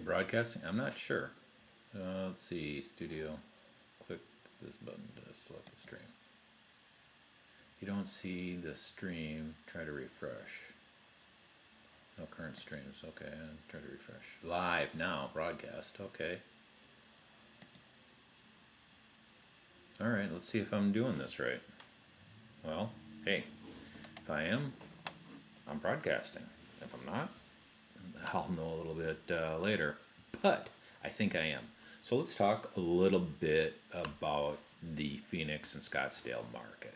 broadcasting? I'm not sure. Let's see, studio. Click this button to select the stream. If you don't see the stream, try to refresh. No current streams. Okay, try to refresh. Live now, broadcast. Okay. All right, let's see if I'm doing this right. Well, hey, if I am, I'm broadcasting. If I'm not, I'll know a little bit later. But I think I am. So let's talk a little bit about the Phoenix and Scottsdale market.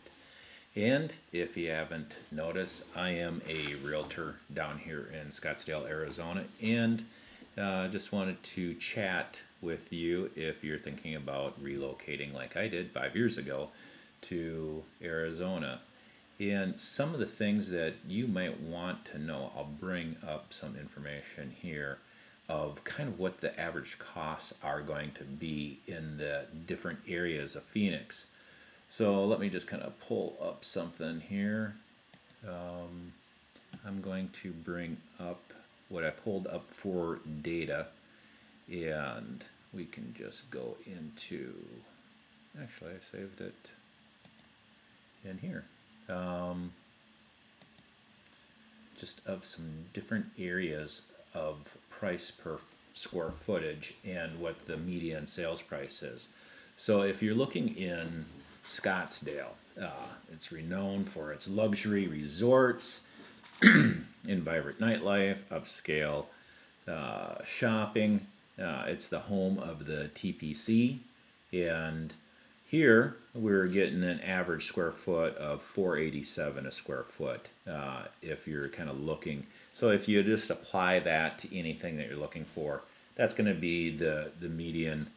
And if you haven't noticed, I am a realtor down here in Scottsdale, Arizona, and just wanted to chat with you if you're thinking about relocating like I did 5 years ago to Arizona. And some of the things that you might want to know, I'll bring up some information here of kind of what the average costs are going to be in the different areas of Phoenix. So let me just kind of pull up something here. I'm going to bring up what I pulled up for data, and we can just go into, actually I saved it in here. Just of some different areas of price per square footage and what the median sales price is. So if you're looking in Scottsdale, it's renowned for its luxury resorts and vibrant nightlife, upscale shopping. It's the home of the TPC, and here we're getting an average square foot of 487 a square foot. If you're kind of looking, so if you just apply that to anything that you're looking for, that's going to be the median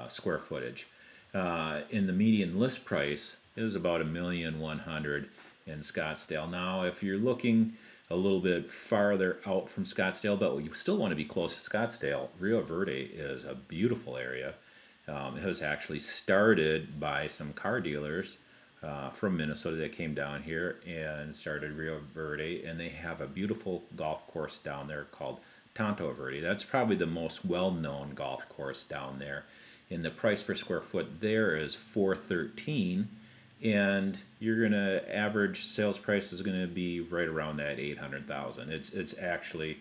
square footage. In the median list price is about $1,100,000 in Scottsdale. Now, if you're looking a little bit farther out from Scottsdale, but you still want to be close to Scottsdale, Rio Verde is a beautiful area. It was actually started by some car dealers from Minnesota that came down here and started Rio Verde, and they have a beautiful golf course down there called Tonto Verde. That's probably the most well-known golf course down there. And the price per square foot there is $413, and you're gonna average sales price is gonna be right around that 800,000. It's actually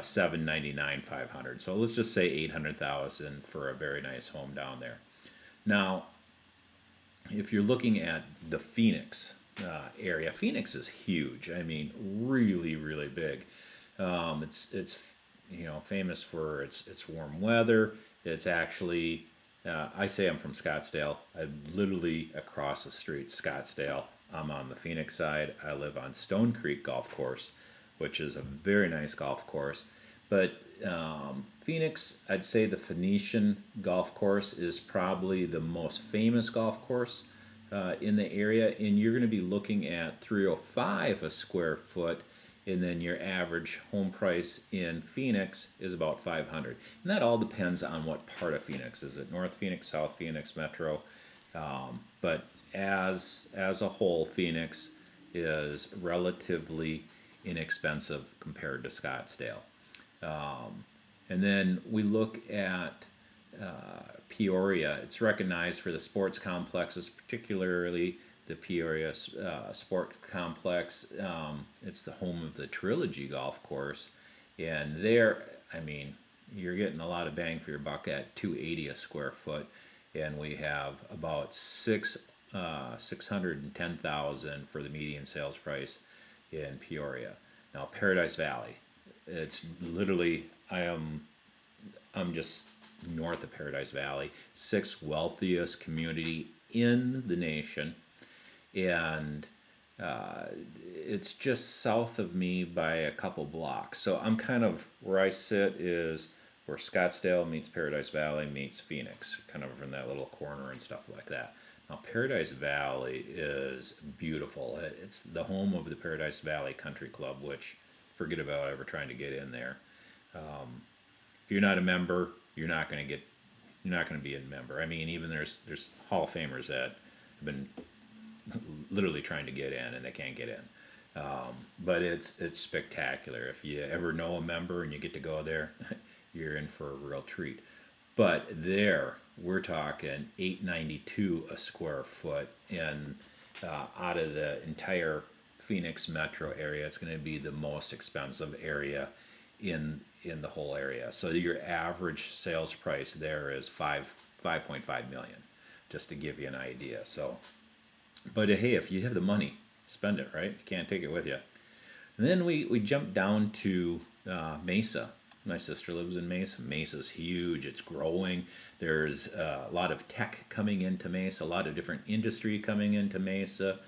799 500. So let's just say 800,000 for a very nice home down there. Now, if you're looking at the Phoenix area, Phoenix is huge. I mean, really, really big. It's famous for its warm weather. It's actually I say I'm from Scottsdale. I'm literally across the street, Scottsdale. I'm on the Phoenix side. I live on Stone Creek Golf Course, which is a very nice golf course. But Phoenix, I'd say the Phoenician Golf Course is probably the most famous golf course in the area, and you're going to be looking at 305 a square foot, and then your average home price in Phoenix is about 500. And that all depends on what part of Phoenix. Is it North Phoenix, South Phoenix, Metro? But as a whole, Phoenix is relatively inexpensive compared to Scottsdale. And then we look at Peoria. It's recognized for the sports complexes, particularly the Peoria Sport Complex. It's the home of the Trilogy Golf Course, and there, I mean, you're getting a lot of bang for your buck at 280 a square foot, and we have about 610,000 for the median sales price in Peoria. Now, Paradise Valley, it's literally I'm just north of Paradise Valley, sixth wealthiest community in the nation, and it's just south of me by a couple blocks. So I'm kind of where I sit is where Scottsdale meets Paradise Valley meets Phoenix, kind of from that little corner and stuff like that. Now, Paradise Valley is beautiful. It's the home of the Paradise Valley Country Club, which forget about ever trying to get in there. If you're not a member, you're not going to be a member. I mean, even there's Hall of Famers that have been literally trying to get in and they can't get in. But it's spectacular. If you ever know a member and you get to go there, you're in for a real treat. But there, we're talking 892 a square foot, and out of the entire Phoenix metro area, it's going to be the most expensive area in the whole area. So your average sales price there is 5.5 million, just to give you an idea. So, but hey, if you have the money, spend it, right? You can't take it with you. And then we jump down to Mesa. My sister lives in Mesa. Mesa's huge. It's growing. There's a lot of tech coming into Mesa, a lot of different industry coming into Mesa,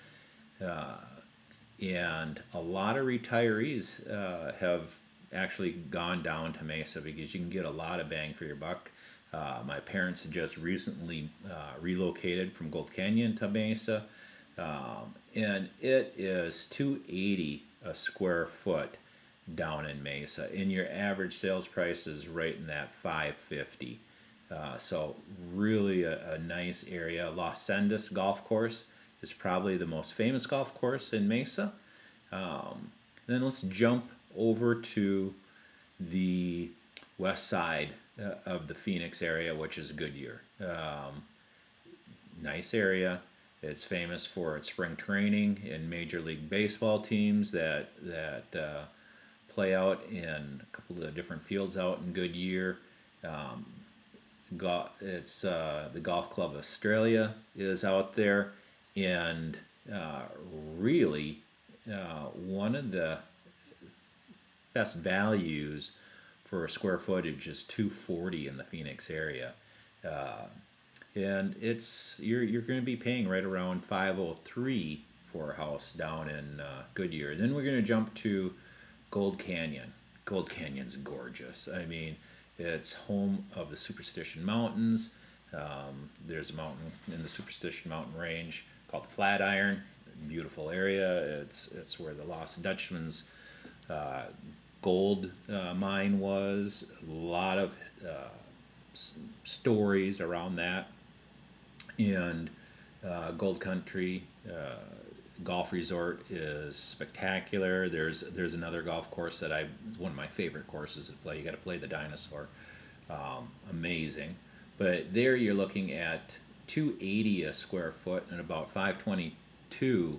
and a lot of retirees have actually gone down to Mesa because you can get a lot of bang for your buck. My parents just recently relocated from Gold Canyon to Mesa, and it is 280 a square foot down in Mesa, and your average sales price is right in that 550. So really a nice area. Los Sendas Golf Course is probably the most famous golf course in Mesa. Then let's jump over to the west side of the Phoenix area, which is Goodyear. Nice area. It's famous for its spring training and Major League Baseball teams that play out in a couple of different fields out in Goodyear. It's the Golf Club Australia is out there, and really one of the best values for square footage is 240 in the Phoenix area. And it's you're going to be paying right around 503 for a house down in Goodyear. Then we're going to jump to Gold Canyon. Gold Canyon's gorgeous. I mean, it's home of the Superstition Mountains. There's a mountain in the Superstition Mountain Range called the Flatiron. Beautiful area. It's where the Lost Dutchman's gold mine was. A lot of stories around that. And Gold Country Golf Resort is spectacular. There's another golf course that one of my favorite courses to play. You got to play the Dinosaur. Amazing. But there you're looking at 280 a square foot and about 522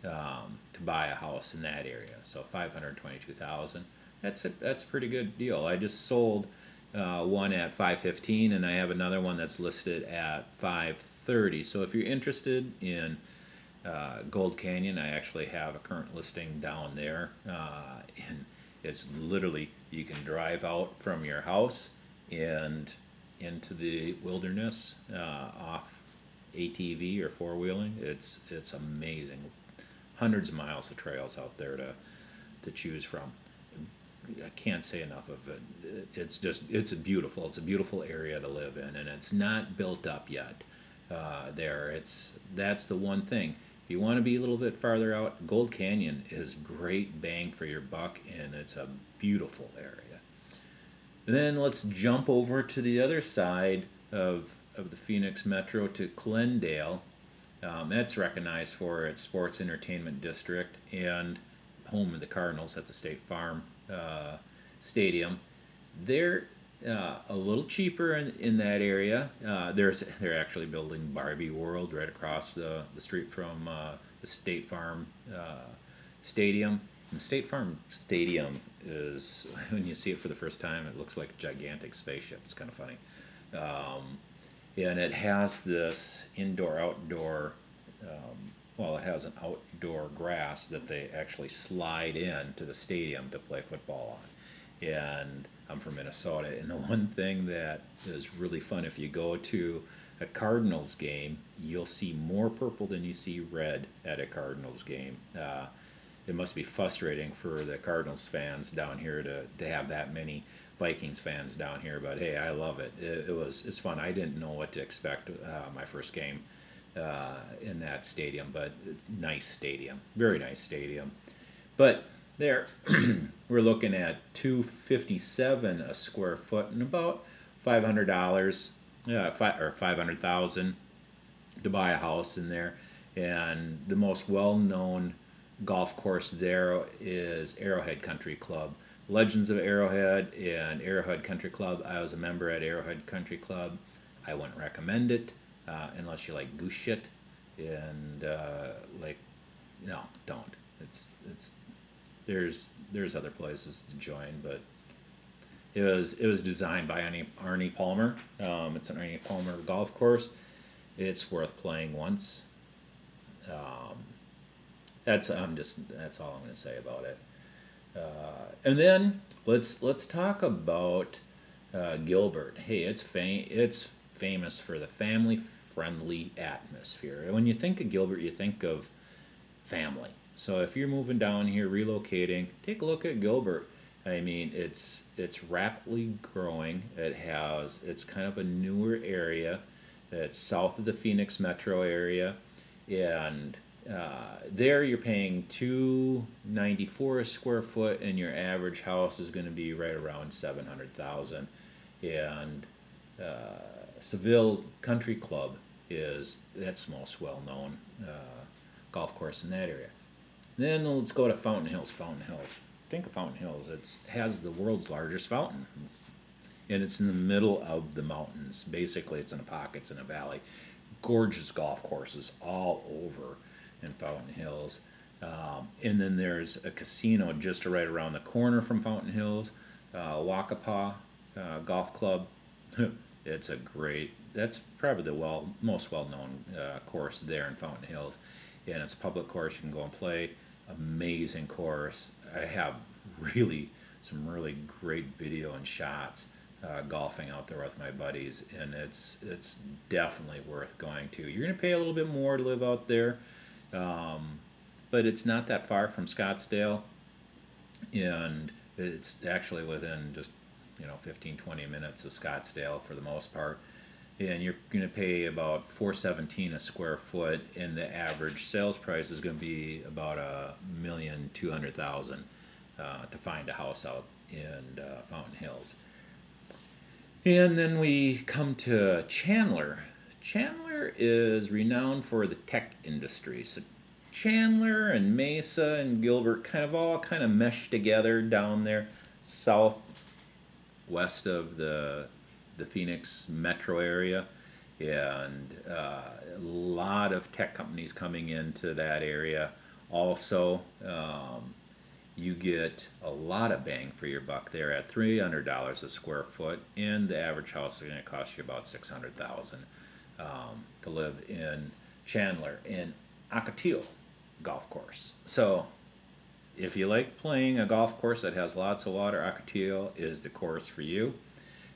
to buy a house in that area. So 522,000. That's a pretty good deal. I just sold one at 515, and I have another one that's listed at 530. So if you're interested in Gold Canyon, I actually have a current listing down there, and it's literally you can drive out from your house and into the wilderness off ATV or four wheeling. It's amazing. Hundreds of miles of trails out there to choose from. I can't say enough of it. It's a beautiful area to live in, and it's not built up yet. That's the one thing. If you want to be a little bit farther out, Gold Canyon is great bang for your buck, and it's a beautiful area. And then let's jump over to the other side of the Phoenix Metro to Glendale. That's recognized for its sports entertainment district and home of the Cardinals at the State Farm Stadium. They're a little cheaper in that area. They're actually building Barbie World right across the street from the State Farm Stadium. And the State Farm Stadium is, when you see it for the first time, it looks like a gigantic spaceship. It's kind of funny. And it has this indoor-outdoor, it has an outdoor grass that they actually slide in to the stadium to play football on. And I'm from Minnesota, and the one thing that is really fun, if you go to a Cardinals game, you'll see more purple than you see red at a Cardinals game. It must be frustrating for the Cardinals fans down here to have that many Vikings fans down here, but hey, I love it. It's fun. I didn't know what to expect my first game in that stadium, but it's a nice stadium, very nice stadium. But there, we're looking at $257 a square foot and about $500, or 500,000 to buy a house in there. And the most well-known golf course there is Arrowhead Country Club. Legends of Arrowhead and Arrowhead Country Club. I was a member at Arrowhead Country Club. I wouldn't recommend it unless you like goose shit. And like, no, don't. It's there's other places to join, but it was designed by Arnie Palmer. It's an Arnie Palmer golf course. It's worth playing once. Um, that's all I'm going to say about it. And then let's talk about Gilbert. Hey, it's famous for the family friendly atmosphere. When you think of Gilbert, you think of family. So if you're moving down here, relocating, take a look at Gilbert. I mean, it's rapidly growing. It's kind of a newer area. It's south of the Phoenix metro area, and there you're paying 294 a square foot, and your average house is going to be right around 700,000. And Seville Country Club is that's most well known golf course in that area. Then let's go to Fountain Hills. Fountain Hills. Think of Fountain Hills. It has the world's largest fountain, and it's in the middle of the mountains. Basically, it's in a pocket, it's in a valley. Gorgeous golf courses all over in Fountain Hills. And then there's a casino just right around the corner from Fountain Hills, Wakapa Golf Club. It's a great. That's probably the most well known course there in Fountain Hills, and it's a public course. You can go and play. Amazing course. I have really some really great video and shots golfing out there with my buddies, and it's definitely worth going to. You're gonna pay a little bit more to live out there, um, but it's not that far from Scottsdale, and it's actually within just 15-20 minutes of Scottsdale for the most part. And you're going to pay about 417 a square foot, and the average sales price is going to be about 1,200,000 to find a house out in Fountain Hills. And then we come to Chandler. Chandler is renowned for the tech industry. So Chandler and Mesa and Gilbert all kind of mesh together down there southwest of the Phoenix metro area, and a lot of tech companies coming into that area. Also, you get a lot of bang for your buck there at $300 a square foot, and the average house is going to cost you about 600,000 to live in Chandler in Ocotillo golf course. So if you like playing a golf course that has lots of water, Ocotillo is the course for you.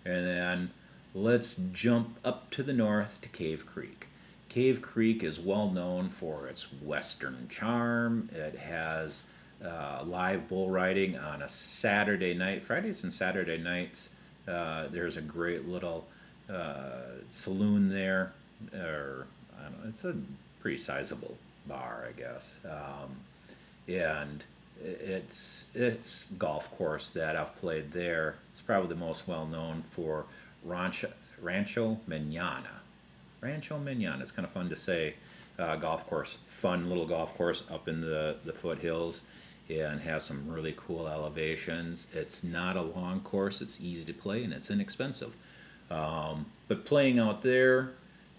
And then let's jump up to the north to Cave Creek. Cave Creek is well known for its western charm. It has live bull riding on a Saturday night. Fridays and Saturday nights, there's a great little saloon there, or I don't know, it's a pretty sizable bar, I guess. And it's golf course that I've played there. It's probably the most well known for Rancho Manana. Rancho Manana. It's kind of fun to say. Golf course, fun little golf course up in the foothills, and has some really cool elevations. It's not a long course. It's easy to play, and it's inexpensive. But playing out there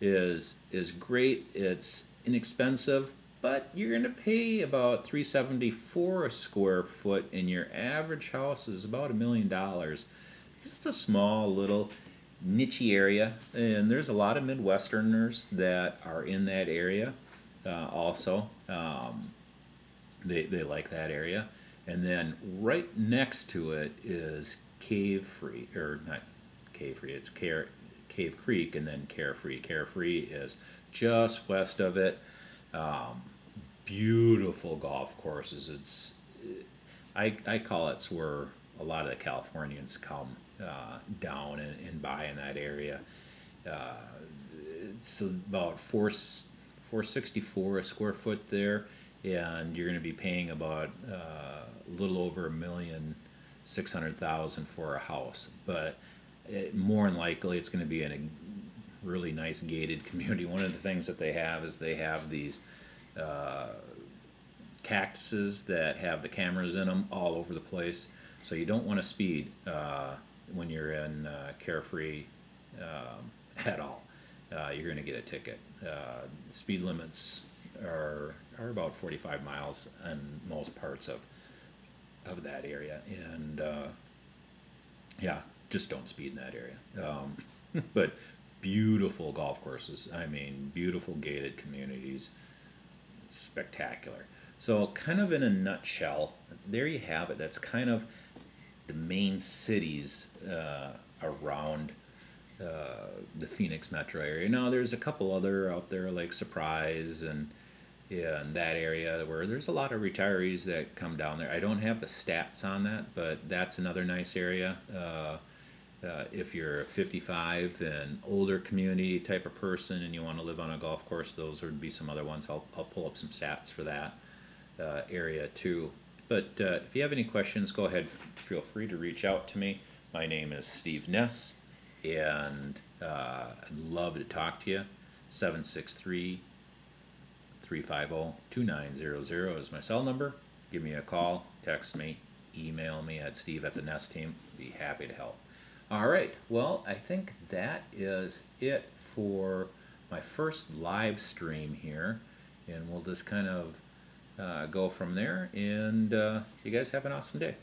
is great. It's inexpensive, but you're going to pay about $374 a square foot, and your average house is about $1 million. It's a small little niche area, and there's a lot of Midwesterners that are in that area. Also, they like that area, and then right next to it is Carefree, or not Carefree. It's Cave Creek, and then Carefree. Carefree is just west of it. Um, Beautiful golf courses. I call it where a lot of the Californians come down and buy in that area. Uh, it's about 464 a square foot there, and you're going to be paying about a little over 1,600,000 for a house. But more than likely, it's going to be in a really nice gated community. One of the things that they have is they have these cactuses that have the cameras in them all over the place. So you don't want to speed when you're in Carefree at all. You're going to get a ticket. Speed limits are about 45 miles in most parts of that area, and yeah, just don't speed in that area. But beautiful golf courses. I mean, beautiful gated communities, spectacular. So, kind of in a nutshell, there you have it. That's kind of the main cities around the Phoenix metro area. Now, there's a couple other out there like Surprise and yeah, in that area where there's a lot of retirees that come down there. I don't have the stats on that, but that's another nice area. If you're a 55 and older community type of person and you want to live on a golf course, those would be some other ones. I'll pull up some stats for that area too. But if you have any questions, go ahead. Feel free to reach out to me. My name is Steve Ness, and I'd love to talk to you. 763 350-2900 is my cell number. Give me a call, text me, email me at steve@thenestteam. Be happy to help. All right, well, I think that is it for my first live stream here, and we'll just kind of go from there, and you guys have an awesome day.